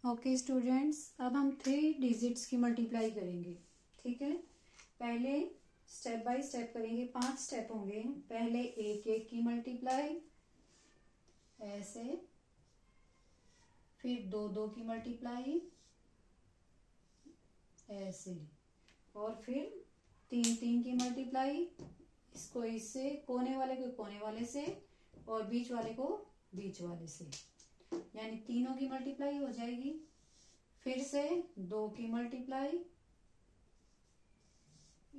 Okay students, अब हम 3 digits की मल्टीप्लाई करेंगे। ठीक है, पहले स्टेप बाय स्टेप करेंगे। 5 स्टेप होंगे। पहले एक एक की मल्टीप्लाई ऐसे, फिर दो दो की मल्टीप्लाई ऐसे, और फिर तीन तीन की मल्टीप्लाई, इसको इससे, कोने वाले को कोने वाले से, और बीच वाले को बीच वाले से, यानी तीनों की मल्टीप्लाई हो जाएगी। फिर से दो की मल्टीप्लाई,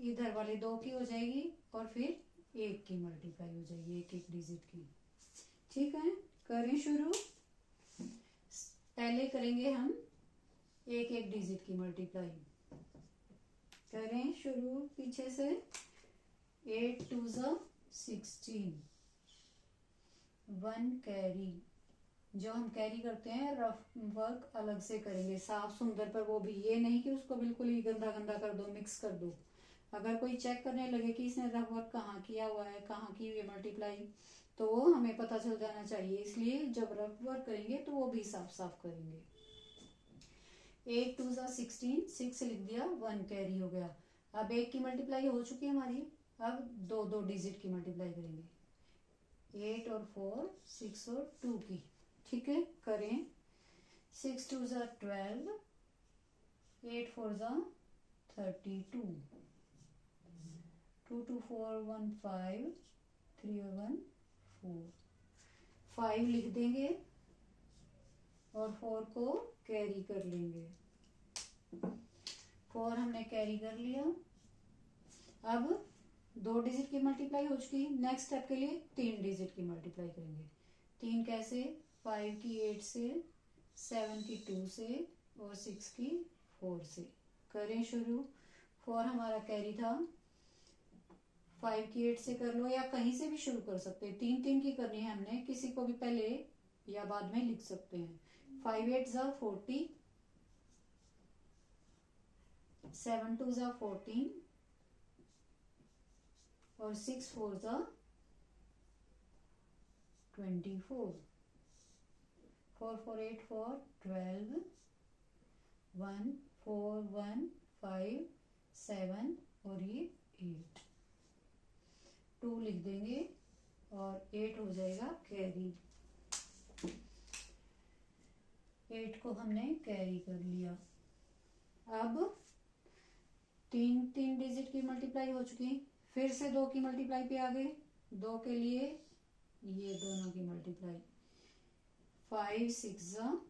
इधर वाले दो की हो जाएगी, और फिर एक की मल्टीप्लाई हो जाएगी, एक एक डिजिट की। ठीक है, करें शुरू। पहले करेंगे हम एक एक डिजिट की मल्टीप्लाई। करें शुरू पीछे से। 8 2 16, 1 कैरी। जो हम कैरी करते हैं रफ वर्क अलग से करेंगे, साफ सुंदर पर, वो भी ये नहीं कि उसको बिल्कुल ही गंदा गंदा कर दो, मिक्स कर दो। अगर कोई चेक करने लगे कि इसने रफ वर्क कहाँ किया हुआ है, कहाँ की हुई है मल्टीप्लाई, तो वो हमें पता चल जाना चाहिए। इसलिए जब रफ वर्क करेंगे तो वो भी साफ साफ करेंगे। 8 2 16, 6 लिख दिया, 1 कैरी हो गया। अब एक की मल्टीप्लाई हो चुकी है हमारी। अब दो दो डिजिट की मल्टीप्लाई करेंगे, 8 और 4, 6 और 2 की। ठीक है, करें। 6 2 12, 8 4 32, 2 2 4 1 5, 3 और 1 4। 5 लिख देंगे और 4 को कैरी कर लेंगे। 4 हमने कैरी कर लिया। अब दो डिजिट की मल्टीप्लाई हो चुकी। नेक्स्ट स्टेप के लिए 3 डिजिट की मल्टीप्लाई करेंगे। 3 कैसे? 5 की 8 से, 7 की 2 से, और 6 की 4 से। करें शुरू। 4 हमारा कैरी था। 5 की 8 से कर लो, या कहीं से भी शुरू कर सकते हैं। 3 3 की करनी है हमने, किसी को भी पहले या बाद में लिख सकते हैं। 5 8 40, 7 2 14, और 6 4 24, 4 4 8 4 12, 1 4 1 5 7, और ये 8। 2 लिख देंगे और 8 हो जाएगा कैरी। 8 को हमने कैरी कर लिया। अब 3 3 डिजिट की मल्टीप्लाई हो चुकी। फिर से 2 की मल्टीप्लाई पे आ गए। 2 के लिए ये दोनों की मल्टीप्लाई, 5 6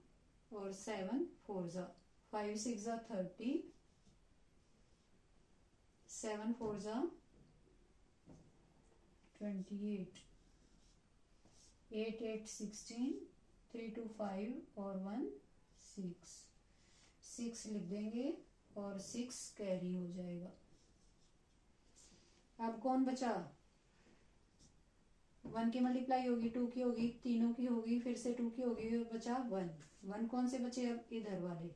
और 7 4 5 6 30, 7 4 28, 8 8 16, 3 2 5 और 1 6। 6 लिख देंगे और 6 कैरी हो जाएगा। अब कौन बचा? 1 की मल्टीप्लाई होगी, 2 की होगी, तीनों की होगी, फिर से 2 की होगी, और बचा 1। 1 कौन से बचे? अब इधर वाले।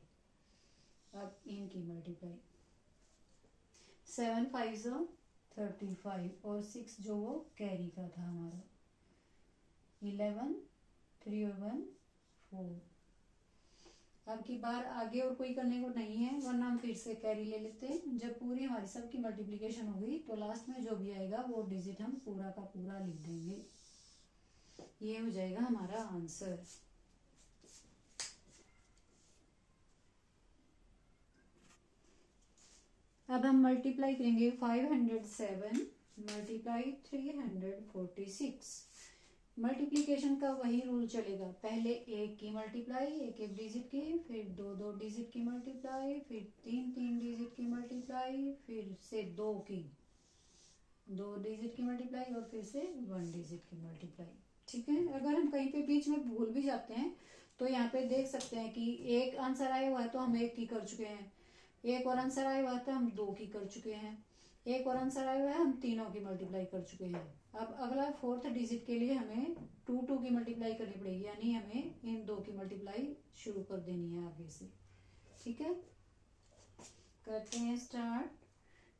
अब इनकी मल्टीप्लाई, 7 5 35, और 6 जो वो कैरी का था हमारा, 11, 3 और 1 4। अब की बार आगे और कोई करने को नहीं है, वरना हम फिर से कैरी ले लेते हैं। जब पूरी हमारी सबकी मल्टीप्लिकेशन होगी तो लास्ट में जो भी आएगा वो डिजिट हम पूरा का पूरा लिख देंगे। ये हो जाएगा हमारा आंसर। अब हम मल्टीप्लाई करेंगे। 507 मल्टीप्लाई 346। मल्टीप्लिकेशन का वही रूल चलेगा। पहले एक की मल्टीप्लाई, एक एक डिजिट की, फिर दो दो डिजिट की मल्टीप्लाई, फिर तीन तीन डिजिट की मल्टीप्लाई, फिर से दो डिजिट की मल्टीप्लाई, और फिर से 1 डिजिट की मल्टीप्लाई। ठीक है, अगर हम कहीं पे बीच में भूल भी जाते हैं तो यहाँ पे देख सकते हैं कि एक आंसर आया हुआ है तो हम एक की कर चुके हैं, एक और आंसर आया हुआ है तो हम 2 की कर चुके हैं, एक और आंसर आया हुआ है हम तीनों की मल्टीप्लाई कर चुके हैं। अब अगला 4th डिजिट के लिए हमें 2 2 की मल्टीप्लाई करनी पड़ेगी, यानी हमें इन 2 की मल्टीप्लाई शुरू कर देनी है आगे से। ठीक है, करते हैं स्टार्ट।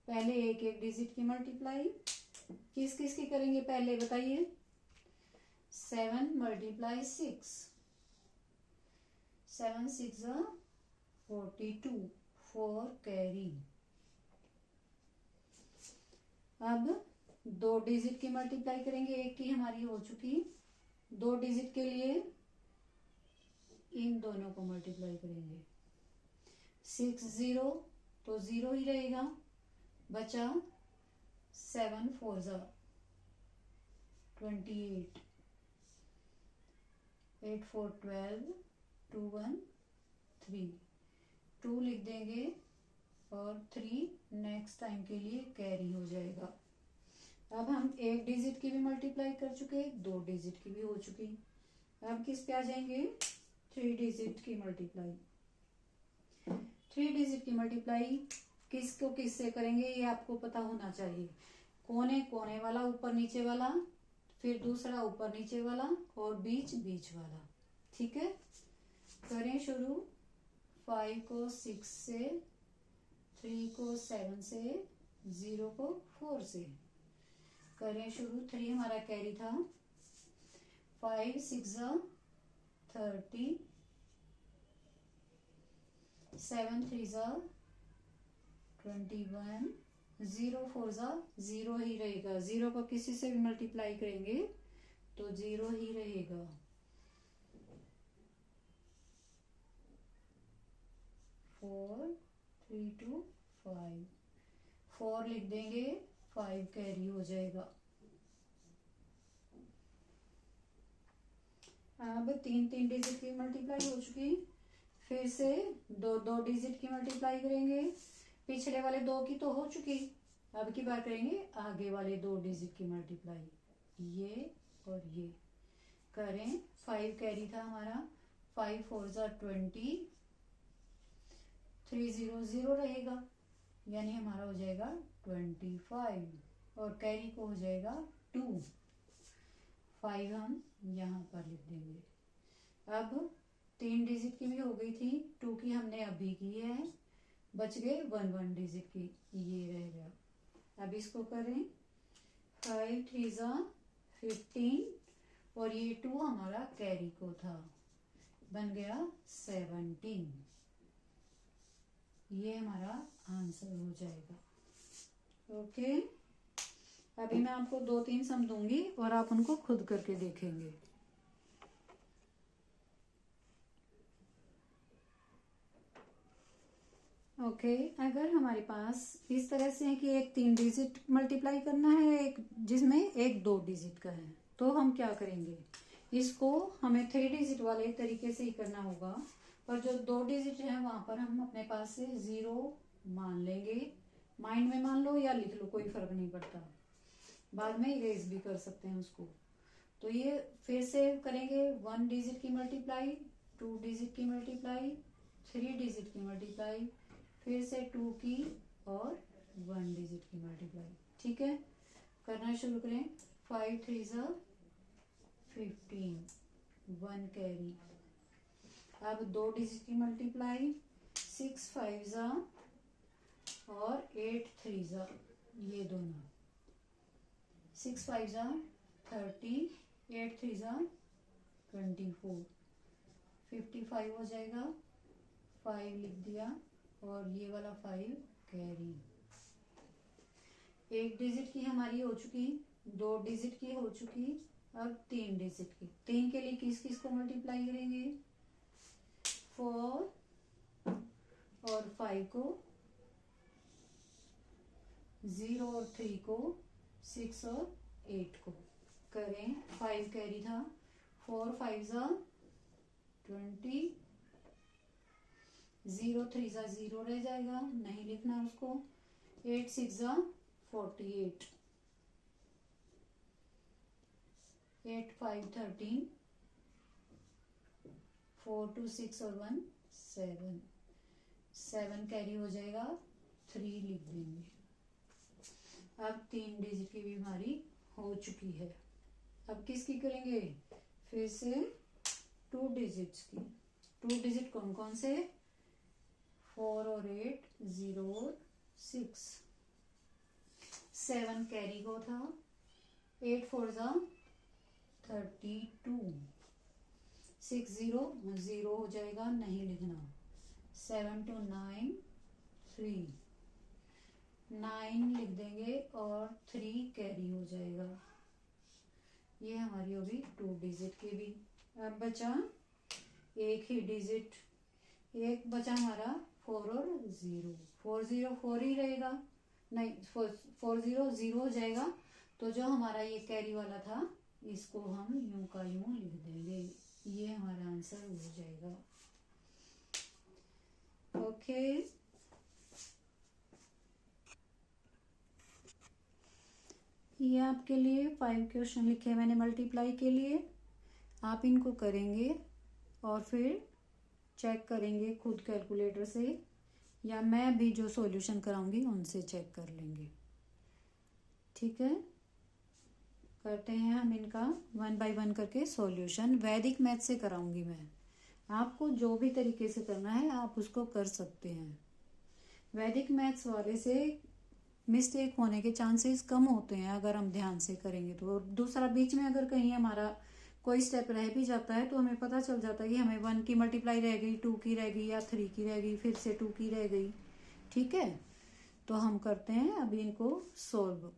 पहले एक एक डिजिट की मल्टीप्लाई किस किस की करेंगे पहले बताइए। 7 मल्टीप्लाई 6, 7 6 42, 4 कैरी। अब 2 डिजिट की मल्टीप्लाई करेंगे, एक की हमारी हो चुकी, 2 डिजिट के लिए इन दोनों को मल्टीप्लाई करेंगे। 6 0 तो 0 ही रहेगा, बचा 7 4 28, 8 4 12, 2 1 3, 2 लिख देंगे और 3 नेक्स्ट टाइम के लिए कैरी हो जाएगा। अब हम 1 डिजिट की भी मल्टीप्लाई कर चुके, 2 डिजिट की भी हो चुकी। अब किस पे आ जाएंगे, 3 डिजिट की मल्टीप्लाई। 3 डिजिट की मल्टीप्लाई किसको किससे करेंगे ये आपको पता होना चाहिए। कोने कोने वाला, ऊपर नीचे वाला, फिर दूसरा ऊपर नीचे वाला और बीच बीच वाला। ठीक है, करें शुरू। 5 को 6 से, 3 को 7 से, 0 को 4 से। करें शुरू। 3 हमारा कैरी था। 5 6 30, 7 3 21, 0 4 0 ही रहेगा। 0 को किसी से भी मल्टीप्लाई करेंगे तो 0 ही रहेगा। 4 3 2 5, 4 लिख देंगे, 5 कैरी हो जाएगा। अब 3 डिजिट की मल्टीप्लाई हो चुकी, फिर से 2 डिजिट की मल्टीप्लाई करेंगे। पिछले वाले 2 की तो हो चुकी, अब की बार करेंगे आगे वाले 2 डिजिट की मल्टीप्लाई, ये और ये। करें। 5 कैरी था हमारा। 5 4 20, 3 0 0 रहेगा, यानी हमारा हो जाएगा 25 और कैरी को हो जाएगा 2। 5 हम यहाँ पर लिख देंगे। अब 3 डिजिट की भी हो गई थी, 2 की हमने अभी की है, बच गए 1 डिजिट की, ये रह गया। अब इसको करें। 5 3 15 और ये 2 हमारा कैरी को था, बन गया 17। ये हमारा आंसर हो जाएगा। ओके, अभी मैं आपको 2-3 सम दूंगी और आप उनको खुद करके देखेंगे। ओके, अगर हमारे पास इस तरह से है कि एक 3 डिजिट मल्टीप्लाई करना है, एक जिसमें एक 2 डिजिट का है, तो हम क्या करेंगे, इसको हमें 3 डिजिट वाले तरीके से ही करना होगा। पर जो 2 डिजिट है वहां पर हम अपने पास से 0 मान लेंगे। माइंड में मान लो या लिख लो, कोई फर्क नहीं पड़ता, बाद में इरेज भी कर सकते हैं उसको। तो ये फिर से करेंगे 1 डिजिट की मल्टीप्लाई, 2 डिजिट की मल्टीप्लाई, 3 डिजिट की मल्टीप्लाई, फिर से 2 की और 1 डिजिट की मल्टीप्लाई। ठीक है, करना शुरू करें। 5 3 15, 1 कैरी। अब 2 डिजिट की मल्टीप्लाई, 6 5 और 8 3 ये दोनों। 6 5 30, 8 3 24, 55 हो जाएगा। 5 लिख दिया और ये वाला 5 कैरी। 1 डिजिट की हमारी हो चुकी, 2 डिजिट की हो चुकी, अब 3 डिजिट की। 3 के लिए किस किस को मल्टीप्लाई करेंगे, 4 और 5 को, 0 और 3 को, 6 और 8 को। करें। 5 कैरी था। 4 5 20, 0 3 0 रह जाएगा, नहीं लिखना उसको। 8 6 48, 8 5 13, 4 2 6 और 1 7, 7 कैरी हो जाएगा, 3 लिख देंगे। अब 3 डिजिट की भी हमारी हो चुकी है। अब किसकी करेंगे, फिर से 2 डिजिट्स की। 2 डिजिट कौन कौन से, 4 और 8, 0 और 6। 7 कैरी को था। 8 4 32, 60 हो जाएगा, नहीं लिखना। 7 to 9 3, 9 लिख देंगे और 3 कैरी हो जाएगा। ये हमारी होगी 2 डिजिट की भी। अब बचा एक ही डिजिट, एक बचा हमारा 4 और 0। 4 ही रहेगा, नहीं 4 हो जाएगा। तो जो हमारा ये कैरी वाला था इसको हम यूं का यूं लिख देंगे, ये हमारा आंसर हो जाएगा। ओके, ये आपके लिए 5 क्वेश्चन लिखे मैंने मल्टीप्लाई के लिए। आप इनको करेंगे और फिर चेक करेंगे खुद कैलकुलेटर से, या मैं भी जो सॉल्यूशन कराऊंगी उनसे चेक कर लेंगे। ठीक है, करते हैं हम इनका 1 by 1 करके सॉल्यूशन। वैदिक मैथ से कराऊंगी मैं, आपको जो भी तरीके से करना है आप उसको कर सकते हैं। वैदिक मैथ्स वाले से मिस्टेक होने के चांसेस कम होते हैं अगर हम ध्यान से करेंगे तो। और दूसरा, बीच में अगर कहीं हमारा कोई स्टेप रह भी जाता है तो हमें पता चल जाता है कि हमें 1 की मल्टीप्लाई रह गई, 2 की रह गई या 3 की रह गई, फिर से 2 की रह गई। ठीक है, तो हम करते हैं अभी इनको सोल्व।